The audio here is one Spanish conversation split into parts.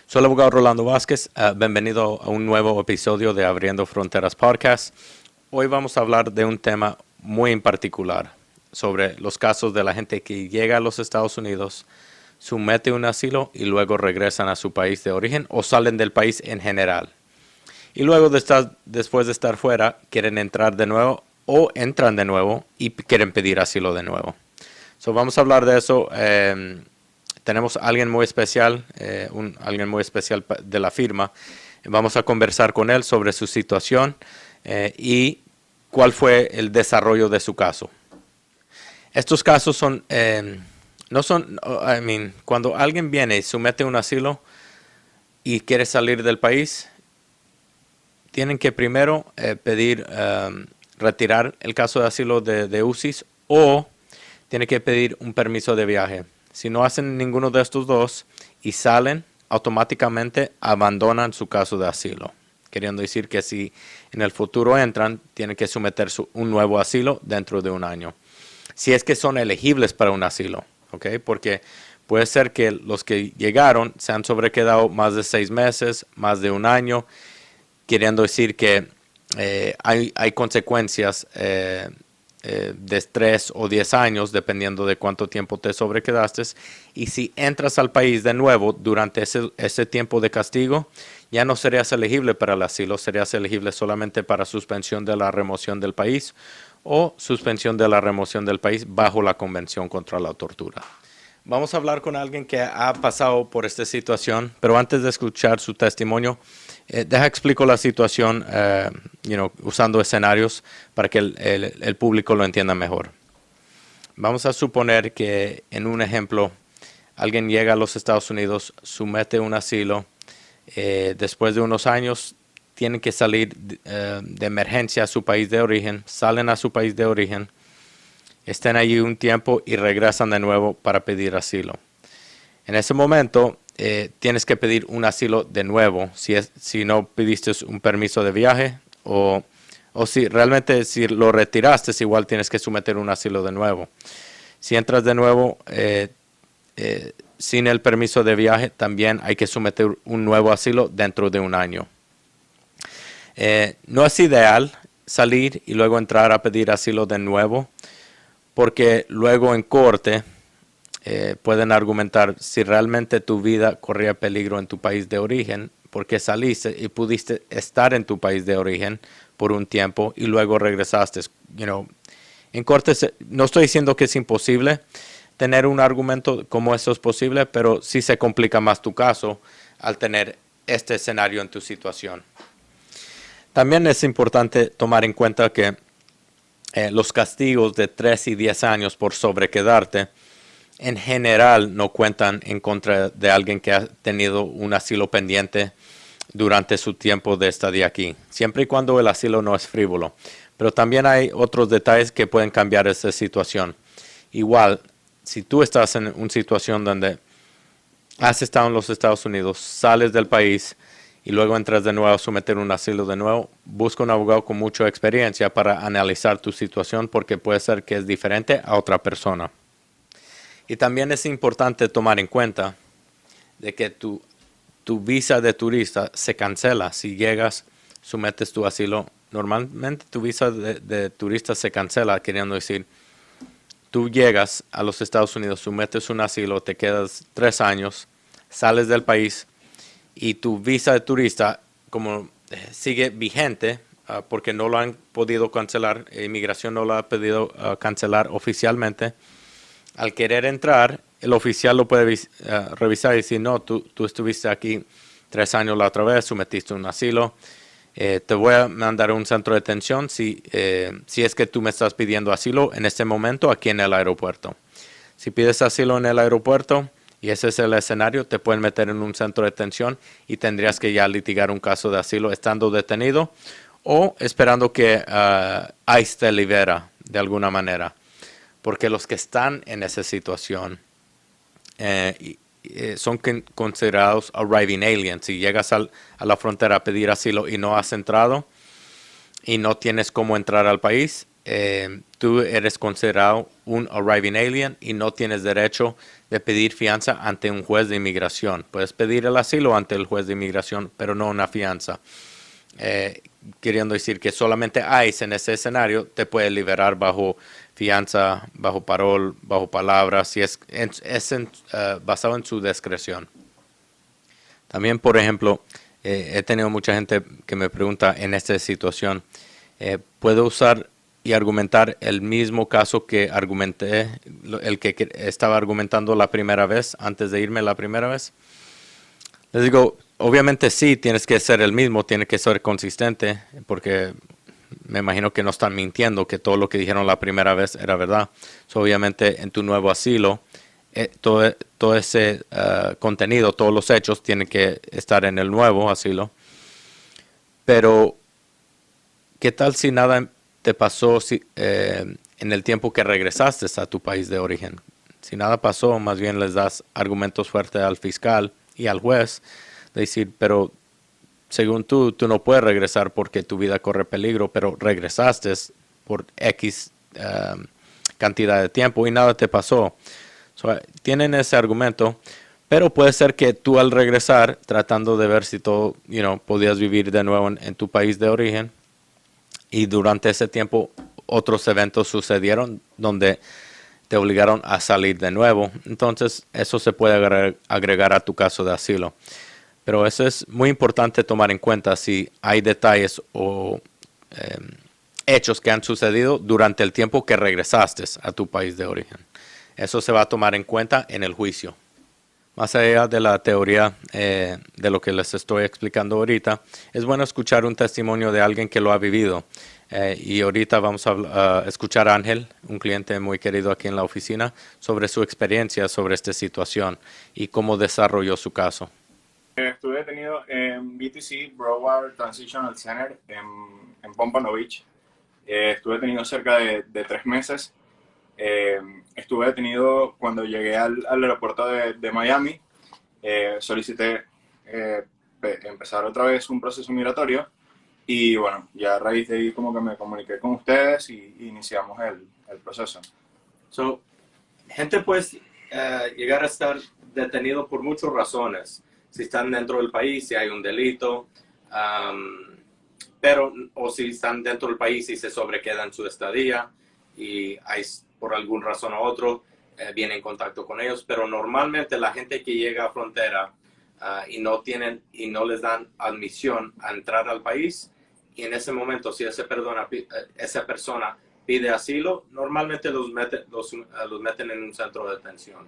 Soy el abogado Rolando Vázquez. Bienvenido a un nuevo episodio de Abriendo Fronteras Podcast. Hoy vamos a hablar de un tema muy en particular sobre los casos de la gente que llega a los Estados Unidos, somete un asilo y luego regresan a su país de origen o salen del país en general. Y luego después de estar fuera, quieren entrar de nuevo o entran de nuevo y quieren pedir asilo de nuevo. Vamos a hablar de eso. Tenemos a alguien muy especial, alguien muy especial de la firma. Vamos a conversar con él sobre su situación y cuál fue el desarrollo de su caso. Estos casos cuando alguien viene y somete un asilo y quiere salir del país, tienen que primero pedir retirar el caso de asilo de UCIS o tienen que pedir un permiso de viaje. Si no hacen ninguno de estos dos y salen, automáticamente abandonan su caso de asilo. Queriendo decir que si en el futuro entran, tienen que someter un nuevo asilo dentro de un año. Si es que son elegibles para un asilo, ¿ok? Porque puede ser que los que llegaron se han sobrequedado más de 6 meses, más de un año, queriendo decir que hay consecuencias de 3 o 10 años, dependiendo de cuánto tiempo te sobrequedaste. Y si entras al país de nuevo durante ese tiempo de castigo, ya no serías elegible para el asilo, serías elegible solamente para suspensión de la remoción del país o suspensión de la remoción del país bajo la Convención contra la Tortura. Vamos a hablar con alguien que ha pasado por esta situación, pero antes de escuchar su testimonio, explico la situación usando escenarios para que el público lo entienda mejor. Vamos a suponer que en un ejemplo, alguien llega a los Estados Unidos, somete un asilo, después de unos años tienen que salir de emergencia a su país de origen, salen a su país de origen, estén allí un tiempo y regresan de nuevo para pedir asilo. En ese momento tienes que pedir un asilo de nuevo si no pediste un permiso de viaje o si realmente si lo retiraste, igual tienes que someter un asilo de nuevo. Si entras de nuevo sin el permiso de viaje, también hay que someter un nuevo asilo dentro de un año. No es ideal salir y luego entrar a pedir asilo de nuevo, porque luego en corte pueden argumentar si realmente tu vida corría peligro en tu país de origen, porque saliste y pudiste estar en tu país de origen por un tiempo y luego regresaste. En corte no estoy diciendo que es imposible tener un argumento como eso es posible, pero sí se complica más tu caso al tener este escenario en tu situación. También es importante tomar en cuenta que los castigos de 3 y 10 años por sobrequedarte en general no cuentan en contra de alguien que ha tenido un asilo pendiente durante su tiempo de estadía aquí, siempre y cuando el asilo no es frívolo. Pero también hay otros detalles que pueden cambiar esa situación. Igual, si tú estás en una situación donde has estado en los Estados Unidos, sales del país y luego entras de nuevo a someter un asilo de nuevo, busca un abogado con mucha experiencia para analizar tu situación, porque puede ser que es diferente a otra persona. Y también es importante tomar en cuenta de que tu visa de turista se cancela si llegas, sometes tu asilo. Normalmente tu visa de turista se cancela, queriendo decir, tú llegas a los Estados Unidos, sometes un asilo, te quedas 3 años, sales del país y tu visa de turista sigue vigente porque no lo han podido cancelar, inmigración no lo ha podido cancelar oficialmente. Al querer entrar, el oficial lo puede revisar y decir, no, tú estuviste aquí 3 años la otra vez, sometiste un asilo, te voy a mandar a un centro de detención si es que tú me estás pidiendo asilo en este momento aquí en el aeropuerto. Si pides asilo en el aeropuerto y ese es el escenario, te pueden meter en un centro de detención y tendrías que ya litigar un caso de asilo estando detenido o esperando que ICE te libera de alguna manera. Porque los que están en esa situación son considerados arriving aliens. Si llegas a la frontera a pedir asilo y no has entrado y no tienes cómo entrar al país, tú eres considerado un arriving alien y no tienes derecho de pedir fianza ante un juez de inmigración. Puedes pedir el asilo ante el juez de inmigración, pero no una fianza. Queriendo decir que solamente ICE en ese escenario te puede liberar bajo fianza, bajo parol, bajo palabra, si es basado en su discreción. También, por ejemplo, he tenido mucha gente que me pregunta en esta situación, ¿puedo usar y argumentar el mismo caso que argumenté, el que estaba argumentando la primera vez, antes de irme la primera vez? Les digo, obviamente sí, tienes que ser el mismo, tienes que ser consistente, porque me imagino que no están mintiendo, que todo lo que dijeron la primera vez era verdad. So, obviamente en tu nuevo asilo, todo ese contenido, todos los hechos tienen que estar en el nuevo asilo. Pero, ¿qué tal si nada te pasó en el tiempo que regresaste a tu país de origen? Si nada pasó, más bien les das argumentos fuertes al fiscal y al juez, de decir, pero según tú no puedes regresar porque tu vida corre peligro, pero regresaste por X cantidad de tiempo y nada te pasó. So, tienen ese argumento, pero puede ser que tú al regresar, tratando de ver si todo, podías vivir de nuevo en tu país de origen, y durante ese tiempo otros eventos sucedieron donde te obligaron a salir de nuevo. Entonces, eso se puede agregar a tu caso de asilo. Pero eso es muy importante tomar en cuenta si hay detalles o hechos que han sucedido durante el tiempo que regresaste a tu país de origen. Eso se va a tomar en cuenta en el juicio. Más allá de la teoría de lo que les estoy explicando ahorita, es bueno escuchar un testimonio de alguien que lo ha vivido. Y ahorita vamos a escuchar a Ángel, un cliente muy querido aquí en la oficina, sobre su experiencia sobre esta situación y cómo desarrolló su caso. Estuve detenido en BTC, Broward Transitional Center, en Pompano Beach. Estuve detenido cerca de 3 meses. Estuve detenido cuando llegué al aeropuerto de Miami. Solicité empezar otra vez un proceso migratorio y bueno, ya a raíz de ahí como que me comuniqué con ustedes y iniciamos el proceso. So, gente puede llegar a estar detenido por muchas razones. Si están dentro del país, si hay un delito, o si están dentro del país y se sobrequedan su estadía y hay, por alguna razón u otra, viene en contacto con ellos. Pero normalmente la gente que llega a frontera y no les dan admisión a entrar al país, y en ese momento si esa persona pide asilo, normalmente los meten en un centro de detención.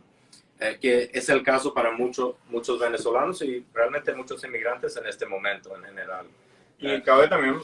Que es el caso para muchos venezolanos y realmente muchos inmigrantes en este momento en general. Y cabe también,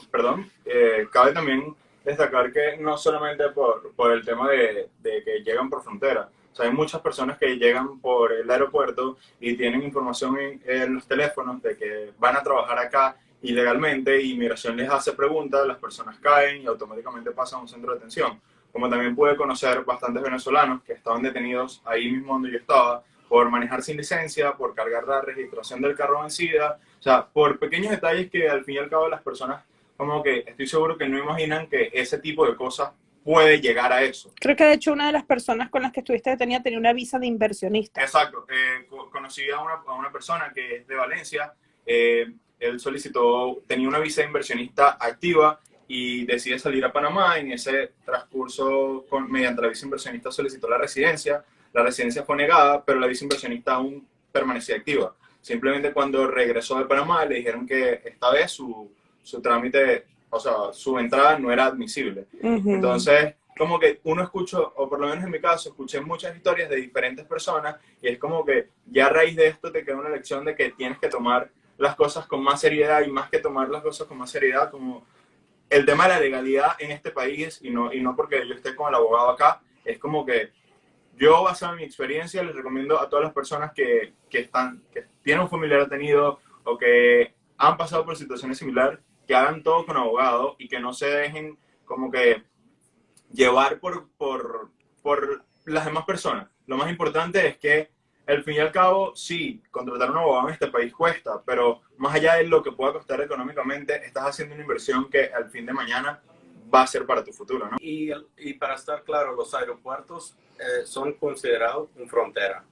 cabe también destacar que no solamente por el tema de que llegan por frontera, o sea, hay muchas personas que llegan por el aeropuerto y tienen información en los teléfonos de que van a trabajar acá ilegalmente y Migración les hace preguntas, las personas caen y automáticamente pasan a un centro de detención. Como también pude conocer bastantes venezolanos que estaban detenidos ahí mismo donde yo estaba por manejar sin licencia, por cargar la registración del carro vencida, o sea, por pequeños detalles que al fin y al cabo las personas como que estoy seguro que no imaginan que ese tipo de cosas puede llegar a eso. Creo que de hecho una de las personas con las que estuviste detenida tenía una visa de inversionista. Exacto. Conocí a una persona que es de Valencia. Él tenía una visa de inversionista activa y decide salir a Panamá. En ese transcurso, mediante la visa inversionista solicitó la residencia. La residencia fue negada, pero la visa inversionista aún permanecía activa. Simplemente cuando regresó de Panamá le dijeron que esta vez su trámite, o sea, su entrada no era admisible. Entonces, como que uno escucha, o por lo menos en mi caso, escuché muchas historias de diferentes personas y es como que ya a raíz de esto te queda una lección de que tienes que tomar las cosas con más seriedad y más que tomar las cosas con más seriedad, como el tema de la legalidad en este país y no porque yo esté con el abogado acá, es como que yo, basado en mi experiencia, les recomiendo a todas las personas que tienen un familiar detenido o que han pasado por situaciones similares, que hagan todo con abogado y que no se dejen como que llevar por las demás personas. Lo más importante es que, al fin y al cabo, sí, contratar un abogado en este país cuesta, pero más allá de lo que pueda costar económicamente, estás haciendo una inversión que al fin de mañana va a ser para tu futuro, ¿no? Y para estar claro, los aeropuertos son considerados una frontera.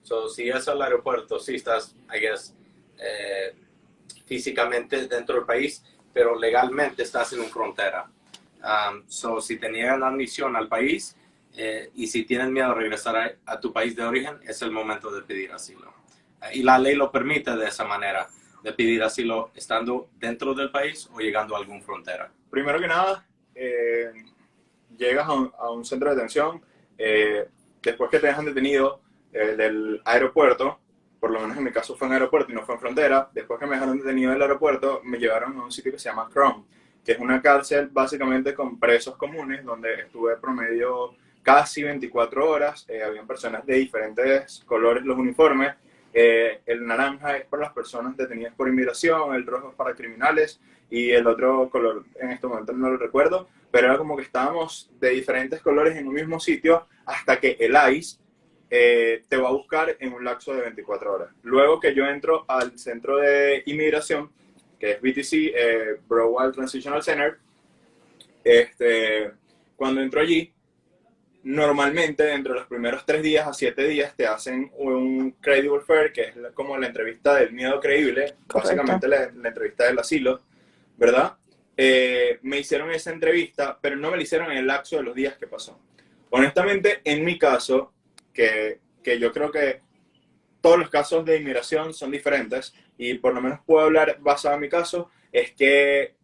So, si es el aeropuerto, sí estás, I guess, físicamente dentro del país, pero legalmente estás en una frontera. So, si te niegan la admisión al país y si tienes miedo de regresar a tu país de origen, es el momento de pedir asilo. Y la ley lo permite de esa manera, de pedir asilo estando dentro del país o llegando a alguna frontera. Primero que nada, llegas a un centro de detención, después que te dejan detenido del aeropuerto, por lo menos en mi caso fue en aeropuerto y no fue en frontera, después que me dejaron detenido del aeropuerto, me llevaron a un sitio que se llama Chrome, que es una cárcel básicamente con presos comunes, donde estuve promedio casi 24 horas, habían personas de diferentes colores los uniformes, el naranja es para las personas detenidas por inmigración, el rojo es para criminales y el otro color en este momento no lo recuerdo, pero era como que estábamos de diferentes colores en un mismo sitio hasta que el ICE te va a buscar en un lapso de 24 horas. Luego que yo entro al centro de inmigración, que es BTC, Broward Transitional Center, cuando entro allí, normalmente dentro de los primeros 3 días a 7 días te hacen un credible fair, que es como la entrevista del miedo creíble, Correcto. básicamente la entrevista del asilo, ¿verdad? Me hicieron esa entrevista, pero no me la hicieron en el lapso de los días que pasó. Honestamente, en mi caso, que yo creo que todos los casos de inmigración son diferentes, y por lo menos puedo hablar basado en mi caso, es que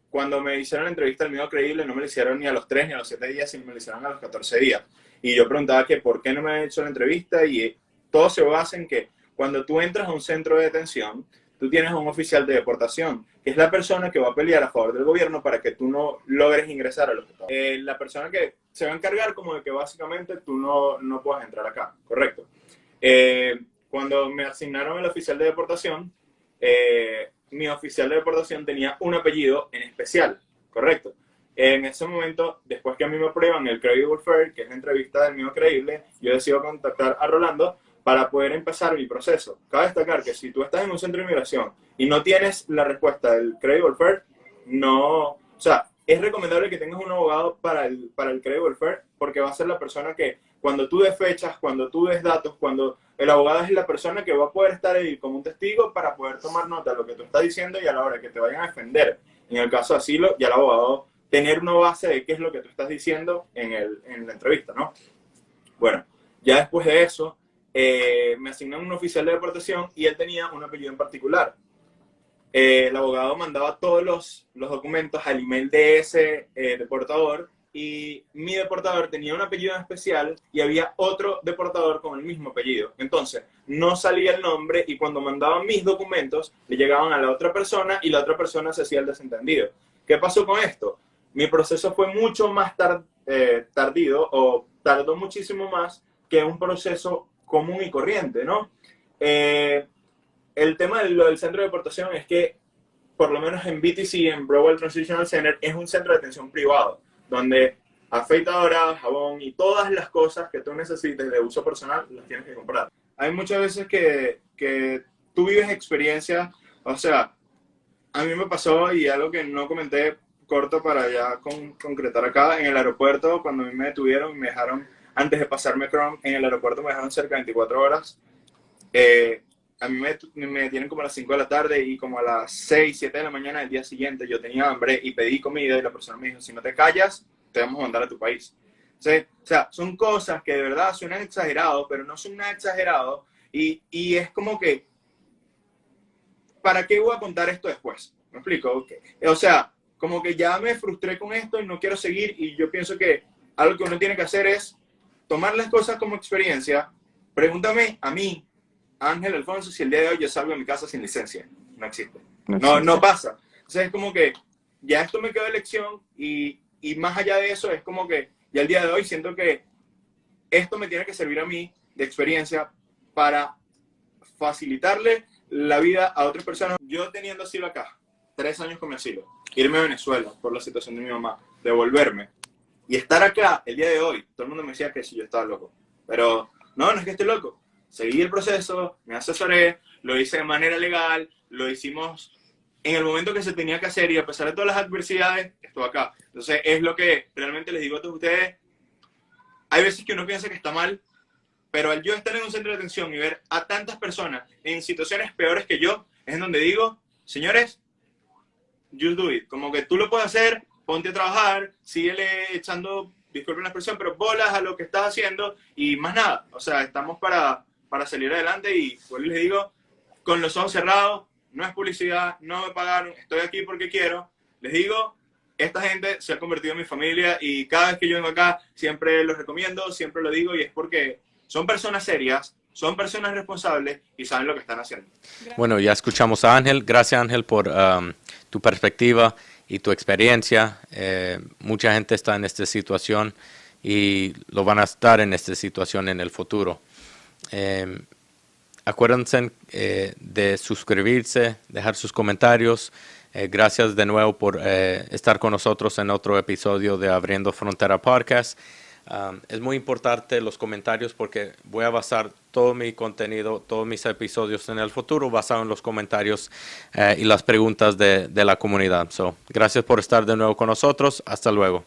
cuando me hicieron la entrevista al miedo creíble, no me la hicieron ni a los 3 ni a los 7 días, sino me la hicieron a los 14 días. Y yo preguntaba que por qué no me han hecho la entrevista, y todo se basa en que cuando tú entras a un centro de detención, tú tienes a un oficial de deportación, que es la persona que va a pelear a favor del gobierno para que tú no logres ingresar a los Estados Unidos. La persona que se va a encargar como de que básicamente tú no puedas entrar acá, ¿correcto? Cuando me asignaron el oficial de deportación, mi oficial de deportación tenía un apellido en especial, ¿correcto? En ese momento, después que a mí me aprueban el Credible Fair, que es la entrevista del mío creíble, yo decido contactar a Rolando para poder empezar mi proceso. Cabe destacar que si tú estás en un centro de inmigración y no tienes la respuesta del Credible Fair, no, o sea, es recomendable que tengas un abogado para el Credible Fair, porque va a ser la persona que cuando tú des fechas, cuando tú des datos, cuando el abogado es la persona que va a poder estar ahí como un testigo para poder tomar nota de lo que tú estás diciendo, y a la hora que te vayan a defender en el caso de asilo, y al abogado tener una base de qué es lo que tú estás diciendo en la entrevista, ¿no? Bueno, ya después de eso, me asignan un oficial de deportación y él tenía un apellido en particular. El abogado mandaba todos los documentos al email de ese deportador, y mi deportador tenía un apellido en especial y había otro deportador con el mismo apellido. Entonces, no salía el nombre, y cuando mandaban mis documentos, le llegaban a la otra persona y la otra persona se hacía el desentendido. ¿Qué pasó con esto? Mi proceso fue mucho más tardío, o tardó muchísimo más que un proceso común y corriente, ¿no? El tema de lo del centro de deportación es que, por lo menos en BTC, en Broward Transitional Center, es un centro de atención privado, donde afeitadora, jabón y todas las cosas que tú necesites de uso personal las tienes que comprar. Hay muchas veces que tú vives experiencias, o sea, a mí me pasó, y algo que no comenté corto para ya concretar acá, en el aeropuerto, cuando a mí me detuvieron y me dejaron, antes de pasarme Chrome, en el aeropuerto me dejaron cerca de 24 horas. A mí me detienen como a las 5 de la tarde, y como a las 6, 7 de la mañana del día siguiente yo tenía hambre y pedí comida, y la persona me dijo, si no te callas, te vamos a mandar a tu país. ¿Sí? O sea, son cosas que de verdad suenan exagerados, pero no son nada exagerados, y es como que, ¿para qué voy a contar esto después? ¿Me explico? Okay. O sea, como que ya me frustré con esto y no quiero seguir, y yo pienso que algo que uno tiene que hacer es tomar las cosas como experiencia. Pregúntame a mí, Ángel Alfonso, si el día de hoy yo salgo de mi casa sin licencia. No existe. No pasa. Entonces es como que ya esto me quedó de lección, y más allá de eso es como que ya el día de hoy siento que esto me tiene que servir a mí de experiencia para facilitarle la vida a otras personas. Yo teniendo asilo acá, 3 años con mi asilo, irme a Venezuela por la situación de mi mamá, devolverme y estar acá el día de hoy, todo el mundo me decía que si yo estaba loco, pero no es que esté loco. Seguí el proceso, me asesoré, lo hice de manera legal, lo hicimos en el momento que se tenía que hacer y a pesar de todas las adversidades, estuvo acá. Entonces es lo que realmente les digo a todos ustedes. Hay veces que uno piensa que está mal, pero al yo estar en un centro de atención y ver a tantas personas en situaciones peores que yo, es en donde digo, señores, you do it. Como que tú lo puedes hacer, ponte a trabajar, síguele echando, disculpen la expresión, pero bolas a lo que estás haciendo y más nada. O sea, estamos para salir adelante y pues les digo, con los ojos cerrados, no es publicidad, no me pagaron, estoy aquí porque quiero. Les digo, esta gente se ha convertido en mi familia y cada vez que yo vengo acá siempre los recomiendo, siempre lo digo y es porque son personas serias, son personas responsables y saben lo que están haciendo. Bueno, ya escuchamos a Ángel. Gracias, Ángel, por tu perspectiva y tu experiencia. Mucha gente está en esta situación y lo van a estar en esta situación en el futuro. Acuérdense de suscribirse, dejar sus comentarios. Gracias de nuevo por estar con nosotros en otro episodio de Abriendo Frontera Podcast. Es muy importante los comentarios porque voy a basar todo mi contenido, todos mis episodios en el futuro basado en los comentarios y las preguntas de la comunidad. Gracias por estar de nuevo con nosotros. Hasta luego.